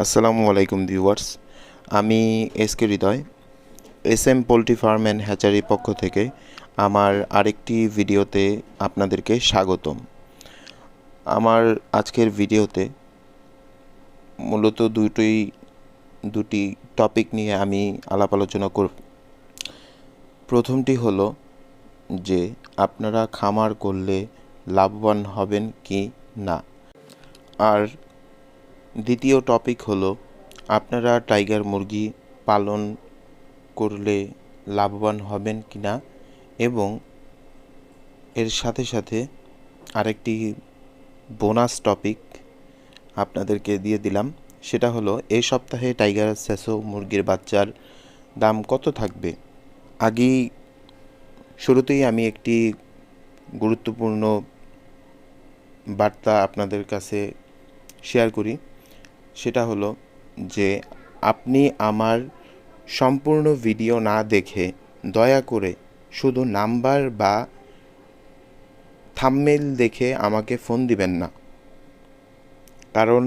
আসসালামু আলাইকুম ভিউয়ার্স। আমি S K Hriday, S M poultry farm and হ্যাচারির পক্ষ থেকে আমার আরেকটি ভিডিওতে আপনাদেরকে স্বাগতম। আমার আজকের ভিডিওতে মূলত দুটি টপিক নিয়ে আমি আলাপ আলোচনা করব। প্রথমটি হলো যে আপনারা খামার করলে লাভবান হবেন কি না, আর দ্বিতীয় টপিক হলো আপনারা টাইগার মুরগি পালন করলে লাভবান হবেন কি না, এবং এর সাথে সাথে আরেকটি বোনাস টপিক আপনাদেরকে দিয়ে দিলাম। সেটা হলো এই সপ্তাহে টাইগার স্যাসো মুরগির বাচ্চার দাম কত থাকবে। আগেই শুরুতেই আমি একটি গুরুত্বপূর্ণ বার্তা আপনাদের কাছে শেয়ার করি। সেটা হলো যে আপনি আমার সম্পূর্ণ ভিডিও না দেখে দয়া করে শুধু নাম্বার বা থাম্বনেইল দেখে আমাকে ফোন দিবেন না, কারণ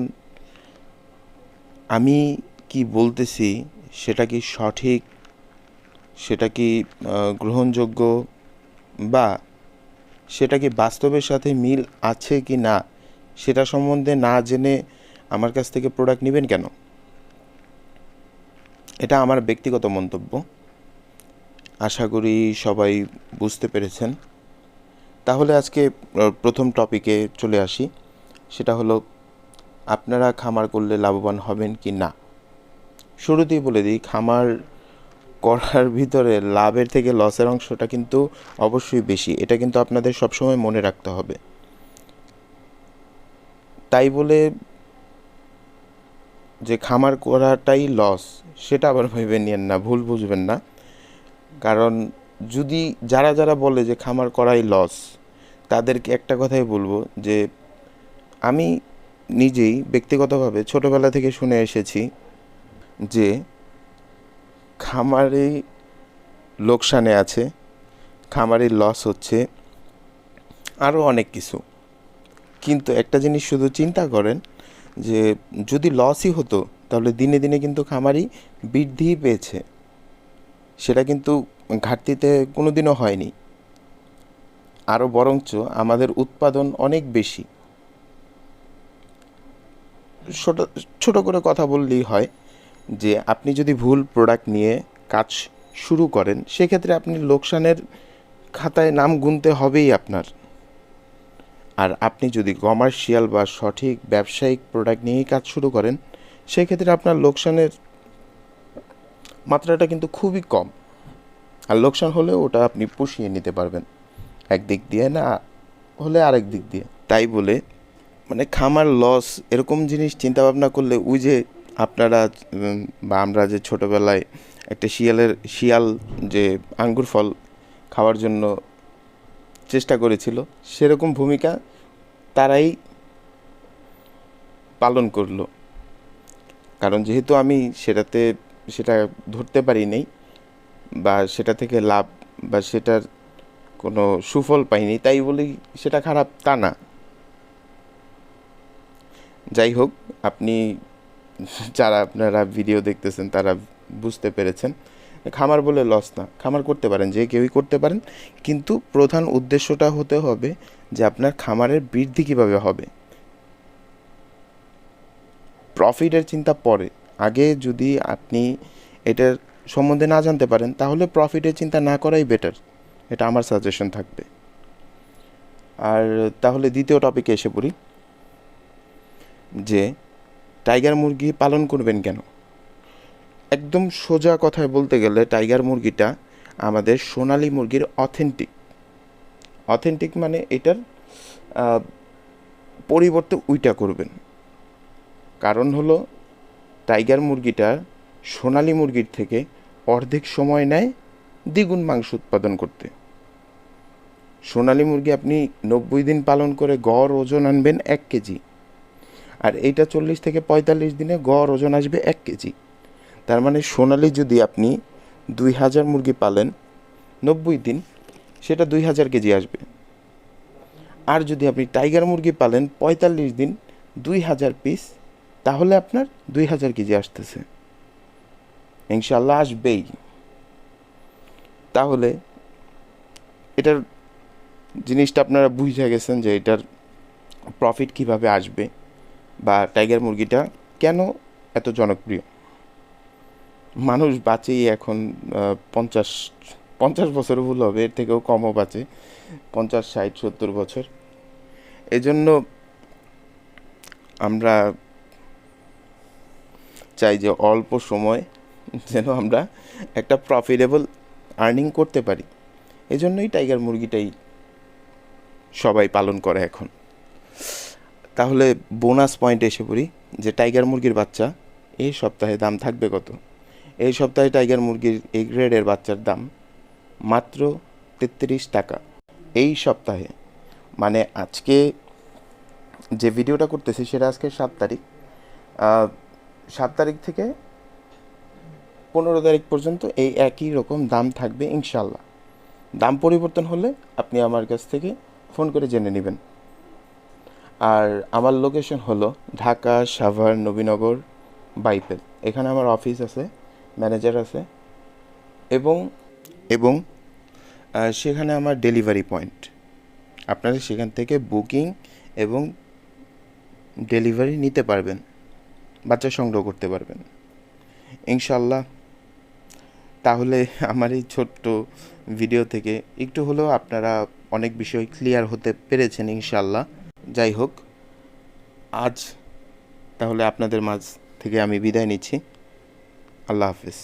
আমি কি বলতেছি সেটা কি সঠিক, সেটা কি গ্রহণযোগ্য, বা সেটা কি বাস্তবের সাথে মিল আছে কি না, সেটা সম্বন্ধে না জেনে আমার কাছ থেকে প্রোডাক্ট নেবেন কেন? এটা আমার ব্যক্তিগত মন্তব্য। আশা করি সবাই বুঝতে পেরেছেন। তাহলে আজকে প্রথম টপিকে চলে আসি। সেটা হলো আপনারা খামার করলে লাভবান হবেন কি না। শুরুতেই বলে দিই, খামার করার ভিতরে লাভের থেকে লসের অংশটা কিন্তু অবশ্যই বেশি। এটা কিন্তু আপনাদের সবসময় মনে রাখতে হবে। তাই বলে যে খামার করাটাই লস, সেটা আবার ভেবে নিয়েন না, ভুল বুঝবেন না। কারণ যদি যারা বলে যে খামার করাই লস, তাদেরকে একটা কথাই বলবো যে আমি নিজেই ব্যক্তিগতভাবে ছোটোবেলা থেকে শুনে এসেছি যে খামারে লোকসানে আছে, খামারে লস হচ্ছে, আরও অনেক কিছু। কিন্তু একটা জিনিস শুধু চিন্তা করেন যে যদি লসই হতো তাহলে দিনে দিনে কিন্তু খামারি বৃদ্ধিই পেয়েছে, সেটা কিন্তু ঘাটতিতে কোনো দিনও হয়নি। আরও বরঞ্চ আমাদের উৎপাদন অনেক বেশি। ছোট করে কথা বললেই হয় যে আপনি যদি ভুল প্রোডাক্ট নিয়ে কাজ শুরু করেন, সেক্ষেত্রে আপনি লোকসানের খাতায় নাম গুনতে হবেই আপনার। আর আপনি যদি কমার্শিয়াল বা সঠিক ব্যবসায়িক প্রোডাক্ট নিয়েই কাজ শুরু করেন, সেক্ষেত্রে আপনার লোকসানের মাত্রাটা কিন্তু খুবই কম। আর লোকসান হলেও ওটা আপনি পুষিয়ে নিতে পারবেন, একদিক দিয়ে না হলে আরেক দিক দিয়ে। তাই বলে মানে খামার লস এরকম জিনিস চিন্তা ভাবনা করলে, ওই যে আপনারা বা আমরা যে ছোটোবেলায় একটা শিয়াল যে আঙ্গুর ফল খাওয়ার জন্য চেষ্টা করেছিল, সেরকম ভূমিকা তারাই পালন করলো। কারণ যেহেতু আমি সেটা ধরতে পারি নাই, বা সেটা থেকে লাভ বা সেটার কোনো সুফল পাইনি, তাই বলেই সেটা খারাপ তা না। যাই হোক, আপনারা ভিডিও দেখতেছেন তারা বুঝতে পেরেছেন। খামার বলে লস না, খামার করতে পারেন, যে কেউই করতে পারেন, কিন্তু প্রধান উদ্দেশ্যটা হতে হবে যে আপনার খামারের বৃদ্ধি কীভাবে হবে। প্রফিটের চিন্তা পরে, আগে যদি আপনি এটার সম্বন্ধে না জানতে পারেন তাহলে প্রফিটের চিন্তা না করাই বেটার, এটা আমার সাজেশন থাকবে। আর তাহলে দ্বিতীয় টপিকে এসে পড়ি, যে টাইগার মুরগি পালন করবেন কেন। একদম সোজা কথায় বলতে গেলে টাইগার মুরগিটা আমাদের সোনালি মুরগির অথেন্টিক মানে এটার পরিবর্তে উইটা করবেন। কারণ হলো টাইগার মুরগিটা সোনালি মুরগির থেকে অর্ধেক সময় নেয় দ্বিগুণ মাংস উৎপাদন করতে। সোনালি মুরগি আপনি 90 দিন পালন করে গড় ওজন আনবেন 1 কেজি, আর এইটা 40 থেকে 45 দিনে গড় ওজন আসবে 1 কেজি। তার মানে সোনালি যদি আপনি 2000 মুরগি পালেন 90 দিন, সেটা 2000 কেজি আসবে। আর যদি আপনি টাইগার মুরগি পালেন 45 দিন 2000 পিস, তাহলে আপনার 2000 কেজি আসতেছে, ইনশাল্লাহ আসবেই। তাহলে এটার জিনিসটা আপনারা বুঝে গেছেন যে এটার প্রফিট কিভাবে আসবে, বা টাইগার মুরগিটা কেন এত জনপ্রিয়। মানুষ বাঁচেই এখন 50 50 বছরও ভুল হবে, এর থেকেও কমও বাঁচে, 50, 60, 70 বছর। এজন্য আমরা চাই যে অল্প সময় যেন আমরা একটা প্রফিটেবল আর্নিং করতে পারি। এজন্যই টাইগার মুরগিটাই সবাই পালন করে এখন। তাহলে বোনাস পয়েন্টে এসে পড়ি যে টাইগার মুরগির বাচ্চা এই সপ্তাহে দাম থাকবে কত। এই সপ্তাহে টাইগার মুরগির এই গ্রেডের বাচ্চার দাম মাত্র 33 টাকা। এই সপ্তাহে, মানে আজকে যে ভিডিওটা করতেছি সেটা আজকে 7 তারিখ। 7 তারিখ থেকে 15 তারিখ পর্যন্ত এই একই রকম দাম থাকবে ইনশাল্লাহ। দাম পরিবর্তন হলে আপনি আমার কাছ থেকে ফোন করে জেনে নেবেন। আর আমার লোকেশন হলো ঢাকা, সাভার, নবীনগর, বাইপেল। এখানে আমার অফিস আছে, ম্যানেজার আছে, এবং এবং সেখানে আমার ডেলিভারি পয়েন্ট। আপনারা সেখান থেকে বুকিং এবং ডেলিভারি নিতে পারবেন, বাচ্চা সংগ্রহ করতে পারবেন ইনশাল্লাহ। তাহলে আমার এই ছোট্ট ভিডিও থেকে একটু হলেও আপনারা অনেক বিষয় ক্লিয়ার হতে পেরেছেন ইনশাল্লাহ। যাই হোক, আজ তাহলে আপনাদের মাঝ থেকে আমি বিদায় নিচ্ছি। আল্লাহ হাফিজ।